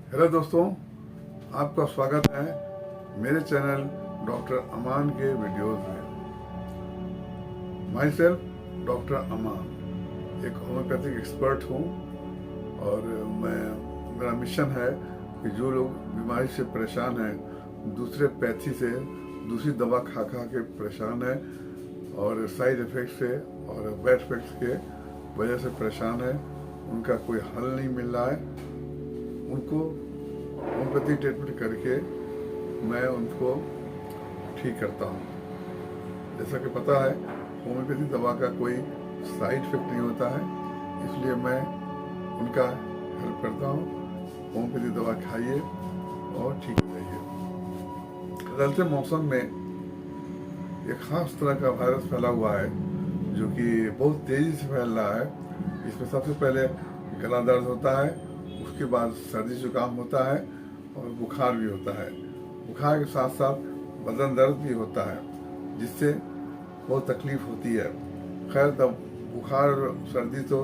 Hello दोस्तों, आपका स्वागत है मेरे चैनल डॉक्टर अमान के वीडियोस में। माई सेल्फ डॉक्टर अमान एक होम्योपैथिक एक्सपर्ट हूँ और मेरा मिशन है कि जो लोग बीमारी से परेशान हैं, दूसरे पैथी से दूसरी दवा खा खा के परेशान है और साइड इफ़ेक्ट से और बैड इफेक्ट्स के वजह से परेशान है, उनका कोई हल नहीं मिल रहा है, उनको होम्योपैथी ट्रीटमेंट करके मैं उनको ठीक करता हूँ। जैसा कि पता है, होम्योपैथी दवा का कोई साइड इफेक्ट नहीं होता है, इसलिए मैं उनका हेल्प करता हूँ। होम्योपैथी दवा खाइए और ठीक हो जाइए। बदलते मौसम में एक खास तरह का वायरस फैला हुआ है जो कि बहुत तेज़ी से फैल रहा है। इसमें सबसे पहले गला दर्द होता है, उसके बाद सर्दी जुकाम होता है और बुखार भी होता है। बुखार के साथ साथ बदन दर्द भी होता है, जिससे बहुत तकलीफ होती है। खैर, तब बुखार और सर्दी तो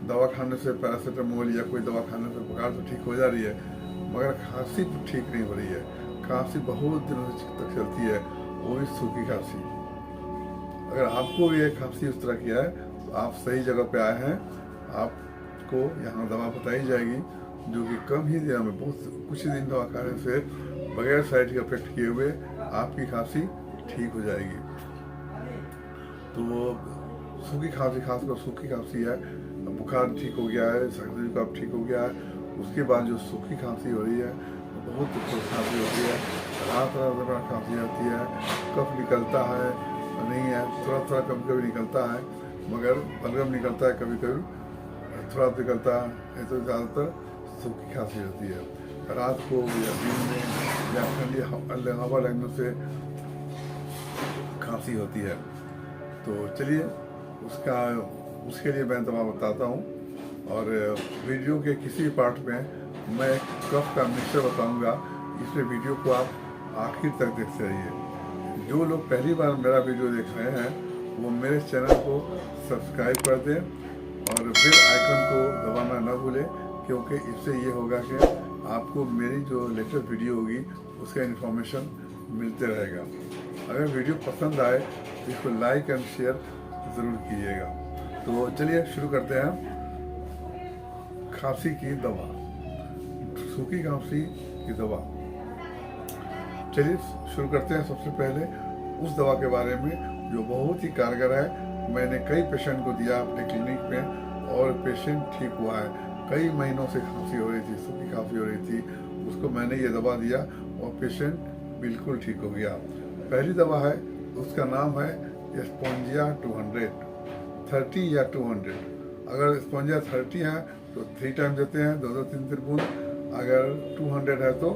दवा खाने से, पैरासीटामोल या कोई दवा खाने से बुखार तो ठीक हो जा रही है, मगर खांसी तो ठीक नहीं हो रही है। खांसी बहुत दिनों तक चलती है, वो भी सूखी खांसी। अगर आपको ये खांसी उस तरह की है तो आप सही जगह पे आए हैं। आपको यहाँ दवा बताई जाएगी जो कि कम ही दिनों में, बहुत कुछ ही दिन दवा खाने से बगैर साइड इफेक्ट किए हुए आपकी खांसी ठीक हो जाएगी। तो सूखी खांसी, खासकर सूखी खांसी है, बुखार ठीक हो गया है, सर्दी जुकाम ठीक हो गया है, उसके बाद जो सूखी खांसी हो रही है, बहुत खांसी होती है, रात रात खांसी आती है, कफ निकलता है, नहीं है थोड़ा थोड़ा कभी कभी निकलता है, मगर बलगम निकलता है, कभी कभी थोड़ा निकलता है, तो ज़्यादातर सूखी खांसी होती है। रात को या दिन में या ठंडी हवा लगने से खांसी होती है। तो चलिए उसके लिए मैं दवा बताता हूँ, और वीडियो के किसी पार्ट में मैं कफ का मिक्सचर बताऊँगा। इसलिए वीडियो को आप आखिर तक देखते रहिए। जो लोग पहली बार मेरा वीडियो देख रहे हैं वो मेरे चैनल को सब्सक्राइब कर दें और बेल आइकन को दबाना न भूलें, क्योंकि इससे ये होगा कि आपको मेरी जो लेटेस्ट वीडियो होगी उसका इन्फॉर्मेशन मिलते रहेगा। अगर वीडियो पसंद आए तो इसको लाइक एंड शेयर ज़रूर कीजिएगा। तो चलिए शुरू करते हैं। खांसी की दवा, सूखी खांसी की दवा। चलिए शुरू करते हैं। सबसे पहले उस दवा के बारे में जो बहुत ही कारगर है। मैंने कई पेशेंट को दिया अपने क्लिनिक में और पेशेंट ठीक हुआ है। कई महीनों से खांसी हो रही थी, सूखी खांसी हो रही थी, उसको मैंने ये दवा दिया और पेशेंट बिल्कुल ठीक हो गया। पहली दवा है, उसका नाम है स्पोंजिया 200, 30 या 200। अगर स्पोंजिया 30 है तो 3 टाइम देते हैं, 2-2, 3-3 बूंद। अगर 200 है तो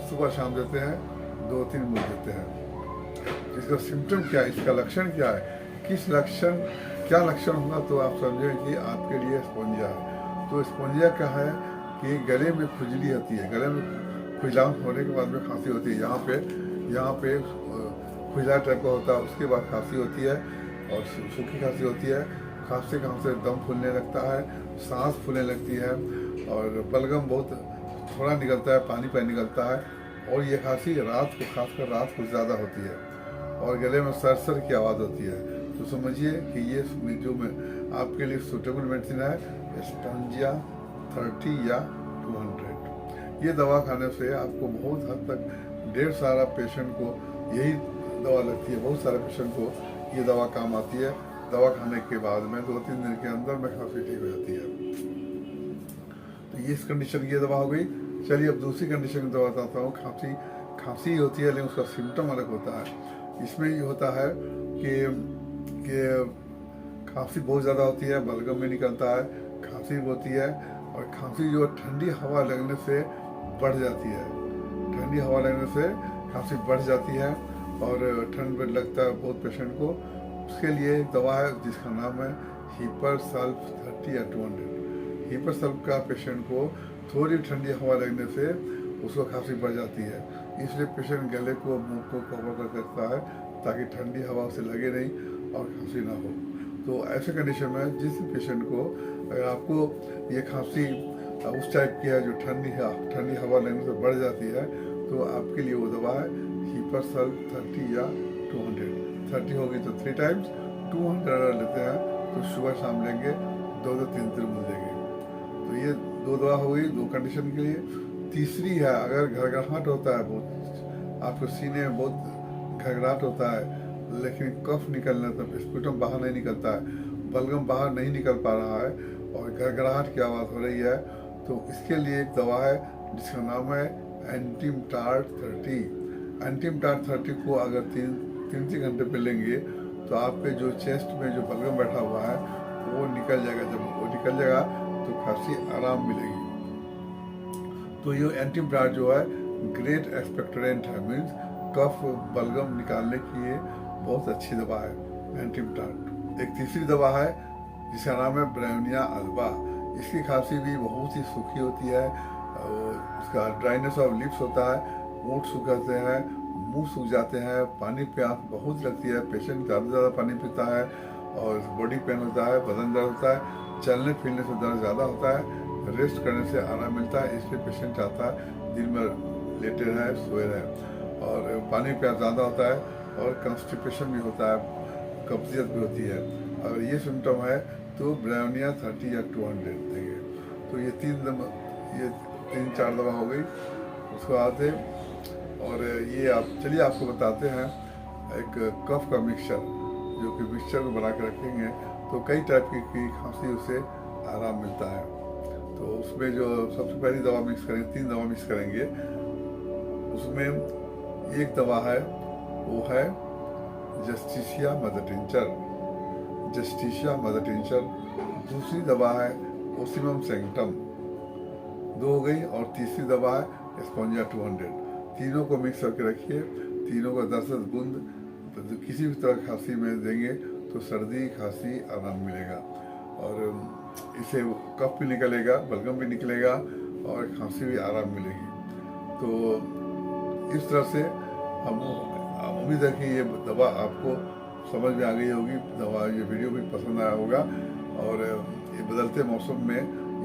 सुबह शाम देते हैं, 2-3 बूंद देते हैं। इसका सिम्टम क्या है, इसका लक्षण क्या है, क्या लक्षण होगा तो आप समझें कि आपके लिए स्पोंजिया है। तो स्पोंजिया क्या है कि गले में खुजली होती है, गले में खुजलाहट होने के बाद में खांसी होती है। यहाँ पे खुजला टाइप का होता है, उसके बाद खांसी होती है और सूखी खांसी होती है। खांसते खांसते दम फूलने लगता है, सांस फूलने लगती है और बलगम बहुत थोड़ा निकलता है, पानी निकलता है। और ये खांसी रात को, खासकर रात को ज़्यादा होती है और गले में सर की आवाज़ होती है। तो समझिए कि ये जो मैं आपके लिए सूटेबल मेडिसिन है, स्पोंजिया 30 या 200। ये दवा खाने से आपको बहुत हद तक, ढेर सारा पेशेंट को यही दवा लगती है, बहुत सारे पेशेंट को ये दवा काम आती है। दवा खाने के बाद में 2-3 दिन के अंदर में खांसी ठीक हो जाती है। तो ये इस कंडीशन की ये दवा हो गई। चलिए अब दूसरी कंडीशन की दवा बताता हूँ। खांसी होती है लेकिन उसका सिम्टम अलग होता है। इसमें ये होता है कि खांसी बहुत ज़्यादा होती है, बलगम में निकलता है, खांसी होती है और खांसी जो ठंडी हवा लगने से बढ़ जाती है। ठंडी हवा लगने से खांसी बढ़ जाती है और ठंड में लगता है बहुत पेशेंट को। उसके लिए एक दवा है जिसका नाम है हीपर सल्फ 30 या 200। हीपर सल्फ का पेशेंट को थोड़ी ठंडी हवा लगने से उसको खांसी बढ़ जाती है, इसलिए पेशेंट गले को, मुंह को कवर कर सकता है ताकि ठंडी हवा उसे लगे नहीं और खांसी ना हो। तो ऐसे कंडीशन में जिस पेशेंट को, अगर आपको ये खांसी उस टाइप की है जो ठंडी हवा लेने से बढ़ जाती है, तो आपके लिए वो दवा है हीपरसल 30 या 200। 30 होगी तो 3 टाइम्स, 200 अगर लेते हैं तो सुबह शाम लेंगे, 2-3 दिन मिलेंगे। तो ये 2 दवा हो गई 2 कंडीशन के लिए। तीसरी है, अगर घरघराहट होता है, बहुत आपको सीने में बहुत घरघराहट होता है, लेकिन कफ निकलने तक स्पूटम बाहर नहीं निकलता है, बलगम बाहर नहीं निकल पा रहा है और घरघराहट की आवाज़ हो रही है, तो इसके लिए एक दवा है जिसका नाम है एंटीम टार्ट 30। एंटीम टार्ट 30 को अगर 3 घंटे पे लेंगे तो आपके जो चेस्ट में जो बलगम बैठा हुआ है वो निकल जाएगा। जब वो निकल जाएगा तो खासी आराम मिलेगी। तो ये एंटीम टार्ट जो है ग्रेट एक्सपेक्टोरेंट है, मीन्स कफ बलगम निकालने की ये बहुत अच्छी दवा है एंटीम टार्ट। एक तीसरी दवा है जिसका नाम है ब्रेविया अल्बा। इसकी खांसी भी बहुत ही सूखी होती है, उसका ड्राइनेस ऑफ लिप्स होता है, होंठ सूख जाते हैं, मुंह सूख जाते हैं, पानी प्यास बहुत लगती है, पेशेंट ज़्यादा पानी पीता है और बॉडी पेन होता है, बदन दर्द होता है, चलने फिरने से दर्द ज़्यादा होता है, रेस्ट करने से आराम मिलता है। इसलिए पेशेंट चाहता है दिन में लेटे रहे, सोए रहे। और पानी प्यास ज़्यादा होता है और कॉन्स्टिपेशन भी होता है, कब्जियत भी होती है। अगर ये सिम्टम है तो ब्रेविया 30 या 200 देंगे। तो ये 3-4 दवा हो गई। उसको आते और ये चलिए आपको बताते हैं एक कफ का मिक्सचर, जो कि मिक्सचर को बना के रखेंगे तो कई टाइप की खांसी उससे आराम मिलता है। तो उसमें जो सबसे पहली दवा मिक्स करेंगे, 3 दवा मिक्स करेंगे। उसमें एक दवा है वो है जस्टिशिया मदर टिंचर। दूसरी दवा है ओसिमम सेंक्टम, 2 हो गई। और तीसरी दवा है स्पोंजिया 200। तीनों को मिक्स करके रखिए। तीनों को 10-10 बूंद तो किसी भी तरह खांसी में देंगे तो सर्दी खांसी आराम मिलेगा और इससे कफ भी निकलेगा, बलगम भी निकलेगा और खांसी भी आराम मिलेगी। तो इस तरह से हम उम्मीद है कि ये दवा आपको समझ में आ गई होगी। दवा ये वीडियो भी पसंद आया होगा और ये बदलते मौसम में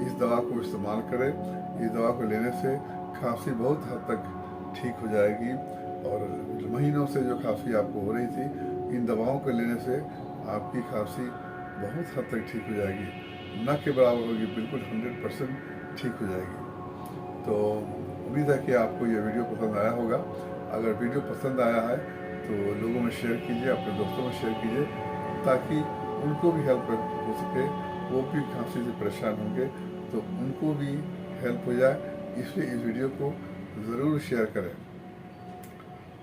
इस दवा को इस्तेमाल करें। इस दवा को लेने से खांसी बहुत हद तक ठीक हो जाएगी और महीनों से जो खांसी आपको हो रही थी, इन दवाओं को लेने से आपकी खांसी बहुत हद तक ठीक हो जाएगी, न के बराबर होगी, बिल्कुल 100% ठीक हो जाएगी। तो उम्मीद है कि आपको ये वीडियो पसंद आया होगा। अगर वीडियो पसंद आया है तो लोगों में शेयर कीजिए, अपने दोस्तों में शेयर कीजिए, ताकि उनको भी हेल्प हो सके। वो भी खांसी से परेशान होंगे तो उनको भी हेल्प हो जाए, इसलिए इस वीडियो को ज़रूर शेयर करें।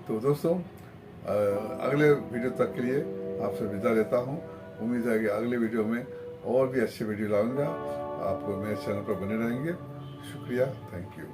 तो दोस्तों अगले वीडियो तक के लिए आपसे विदा लेता हूँ। उम्मीद है कि अगले वीडियो में और भी अच्छे वीडियो लाऊंगा। आप मेरे चैनल पर बने रहेंगे। शुक्रिया, थैंक यू।